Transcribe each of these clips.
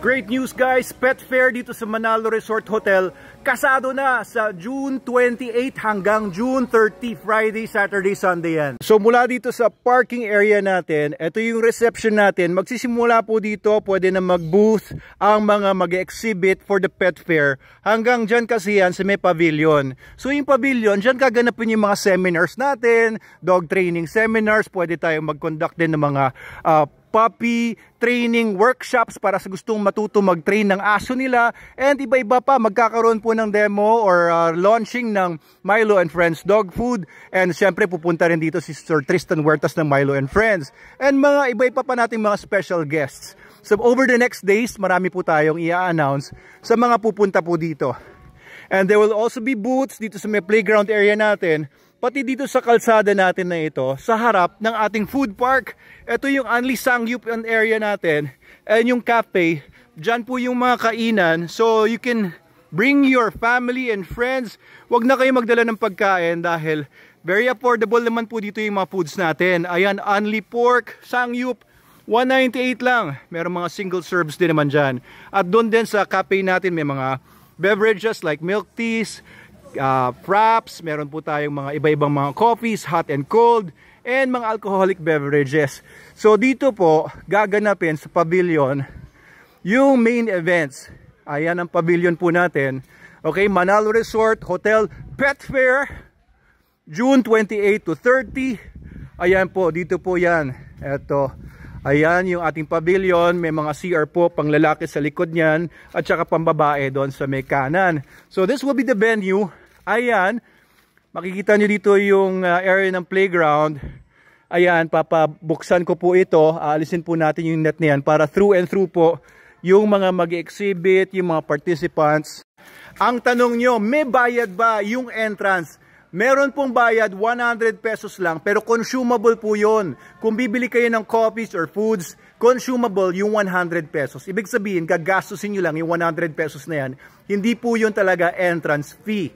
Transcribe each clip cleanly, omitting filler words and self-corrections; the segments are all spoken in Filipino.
Great news guys, pet fair dito sa Manalo Resort Hotel kasado na sa June 28 hanggang June 30, Friday, Saturday, Sunday yan. So mula dito sa parking area natin, ito yung reception natin. Magsisimula po dito, pwede na mag-booth ang mga mag-exhibit for the pet fair. Hanggang dyan kasi yan sa may pavilion. So yung pavilion, dyan kaganapin yung mga seminars natin, dog training seminars, pwede tayong mag-conduct din ng mga puppy training workshops para sa gustong matuto mag-train ng aso nila, and iba-iba pa. Magkakaroon po ng demo or launching ng Milo and Friends dog food, and syempre pupunta rin dito si Sir Tristan Huertas ng Milo and Friends, and mga iba-iba pa nating mga special guests. So over the next days, marami po tayong i-announce sa mga pupunta po dito. And there will also be booths dito sa may playground area natin, pati dito sa kalsada natin na ito, sa harap ng ating food park. Ito yung Anli Sangyup area natin, and yung cafe. Diyan po yung mga kainan, so you can bring your family and friends. Huwag na kayo magdala ng pagkain dahil very affordable naman po dito yung mga foods natin. Ayan, Anli Pork, Sangyup, 198 lang. Meron mga single serves din naman dyan. At doon din sa cafe natin may mga beverages like milk teas, fraps, meron po tayong mga iba-ibang mga coffees, hot and cold, and mga alcoholic beverages. So dito po, gaganapin sa pavilion yung main events. Ayan ang pavilion po natin. Okay, Manalo Resort Hotel Pet Fair, June 28 to 30. Ayan po, dito po yan. Eto, ayan yung ating pavilion. May mga CR po, pang lalaki sa likod niyan, at saka pang babae doon sa may kanan. So this will be the venue. Ayan, makikita nyo dito yung area ng playground. Ayan, papabuksan ko po ito. Aalisin po natin yung net na yan para through and through po yung mga mag-exhibit, yung mga participants. Ang tanong nyo, may bayad ba yung entrance? Meron pong bayad, 100 pesos lang, pero consumable po yun. Kung bibili kayo ng coffees or foods, consumable yung 100 pesos. Ibig sabihin, gagastusin nyo lang yung 100 pesos na yan. Hindi po yun talaga entrance fee.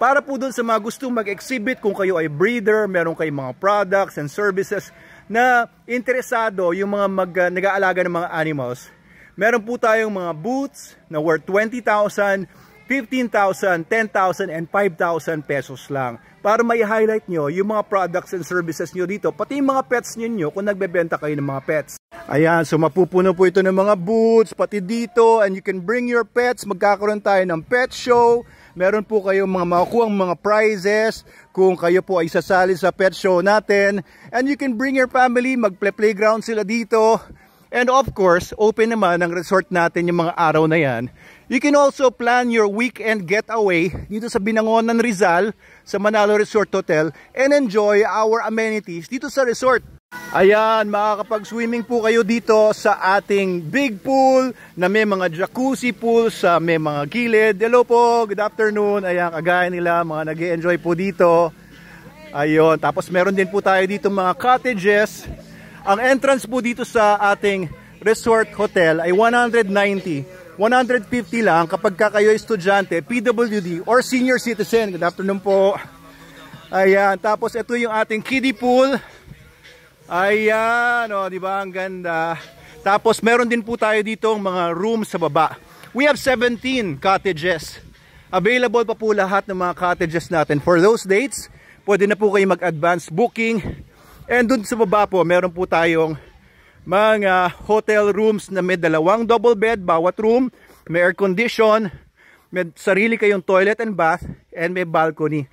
Para po doon sa mga gustong mag-exhibit, kung kayo ay breeder, meron kayong mga products and services na interesado, yung mga nag-aalaga ng mga animals, meron po tayong mga booths na worth 20,000, 15,000, 10,000, and 5,000 pesos lang. Para may highlight nyo yung mga products and services nyo dito, pati yung mga pets nyo kung nagbebenta kayo ng mga pets. Ayan, so mapupuno po ito ng mga booths, pati dito, and you can bring your pets. Magkakaroon tayo ng pet show. Meron po kayong mga makukuhang mga prizes kung kayo po ay sasali sa pet show natin. And you can bring your family, mag-playground sila dito. And of course, open naman ang resort natin yung mga araw na yan. You can also plan your weekend getaway dito sa Binangonan, Rizal, sa Manalo Resort Hotel, and enjoy our amenities dito sa resort. Ayan, makakapag-swimming po kayo dito sa ating big pool na may mga jacuzzi pools, may mga gilid. Hello po, good afternoon. Ayan, kagaya nila, mga nag-e-enjoy po dito. Ayun, tapos meron din po tayo dito mga cottages. Ang entrance po dito sa ating resort hotel ay 190. 150 lang kapag kayo estudyante, PWD or senior citizen. Good afternoon po. Ayan, tapos ito yung ating kiddie pool. Ayan, oh, di ba? Ang ganda. Tapos meron din po tayo dito mga rooms sa baba. We have 17 cottages. Available pa po lahat ng mga cottages natin. For those dates, pwede na po kayo mag-advance booking. And dun sa baba po, meron po tayong mga hotel rooms na may 2 double bed bawat room, may air condition, may sarili kayong toilet and bath, and may balcony.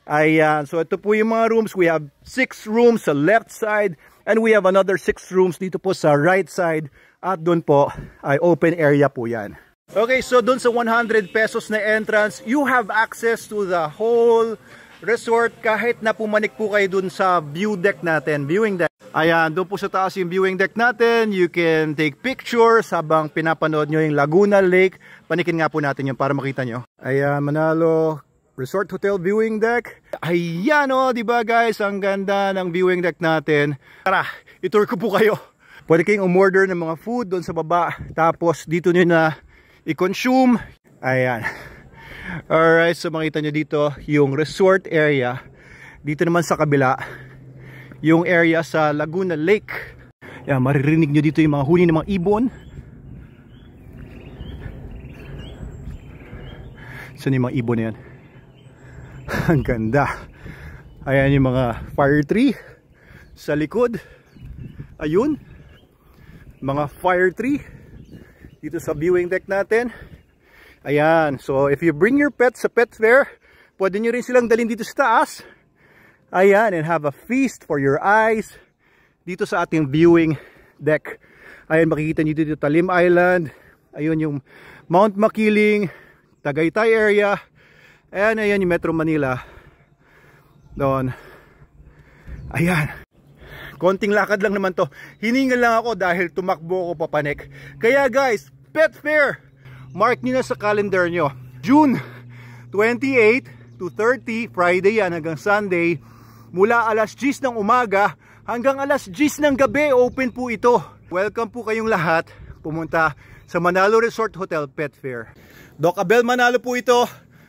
Ayan, so ito po yung mga rooms. We have 6 rooms sa left side, and we have another 6 rooms dito po sa right side, at doon po ay open area po yan. Okay, so doon sa 100 pesos na entrance, you have access to the whole resort kahit na pumanik po kayo doon sa view deck natin, viewing deck. Ayan, doon po sa taas yung viewing deck natin. You can take pictures habang pinapanood nyo yung Laguna Lake. Panikin nga po natin yun para makita nyo. Ayan, Manalo Resort Hotel viewing deck. Ayan o, di ba guys? Ang ganda ng viewing deck natin. Tara, itour ko po kayo. Pwede kayong umorder ng mga food doon sa baba. Tapos dito nyo na i-consume. Ayan. Alright, so makita nyo dito yung resort area. Dito naman sa kabila, yung area sa Laguna Lake. Ayan, maririnig nyo dito yung mga huni ng mga ibon. Saan yung mga ibon na yan? Ang ganda. Ayan yung mga fire tree sa likod. Ayun, mga fire tree dito sa viewing deck natin. Ayan, so if you bring your pets sa pet fair, pwede nyo rin silang dalhin dito sa taas. Ayan, and have a feast for your eyes dito sa ating viewing deck. Ayan, makikita nyo dito Talim Island. Ayun yung Mount Makiling, Tagaytay area. Ayan, ayan yung Metro Manila. Doon. Ayan. Konting lakad lang naman to. Hiningal lang ako dahil tumakbo ako papanik. Kaya guys, Pet Fair, mark nyo na sa calendar nyo. June 28 to 30, Friday yan hanggang Sunday. Mula alas 10 ng umaga hanggang alas 10 ng gabi, open po ito. Welcome po kayong lahat pumunta sa Manalo Resort Hotel Pet Fair. Doc Abel Manalo po ito.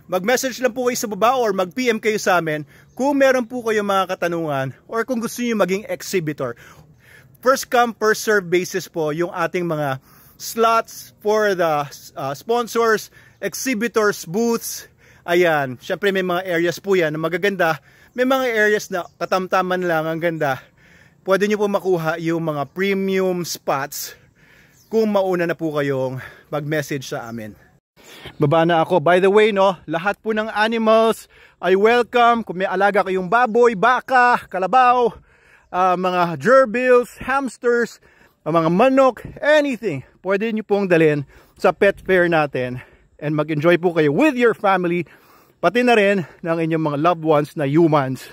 Mag-message lang po kayo sa baba or mag-PM kayo sa amin kung meron po kayong mga katanungan or kung gusto niyo maging exhibitor. First come, first serve basis po yung ating mga slots for the sponsors, exhibitors, booths. Ayan, syempre may mga areas po yan na magaganda. May mga areas na katamtaman lang ang ganda. Pwede niyo po makuha yung mga premium spots kung mauna na po kayong mag-message sa amin. Baba na ako. By the way, no, lahat po ng animals ay welcome. Kung may alaga kayong baboy, baka, kalabaw, mga gerbils, hamsters, mga manok, anything, pwede nyo pong dalhin sa pet fair natin and mag-enjoy po kayo with your family, pati na rin ng inyong mga loved ones na humans.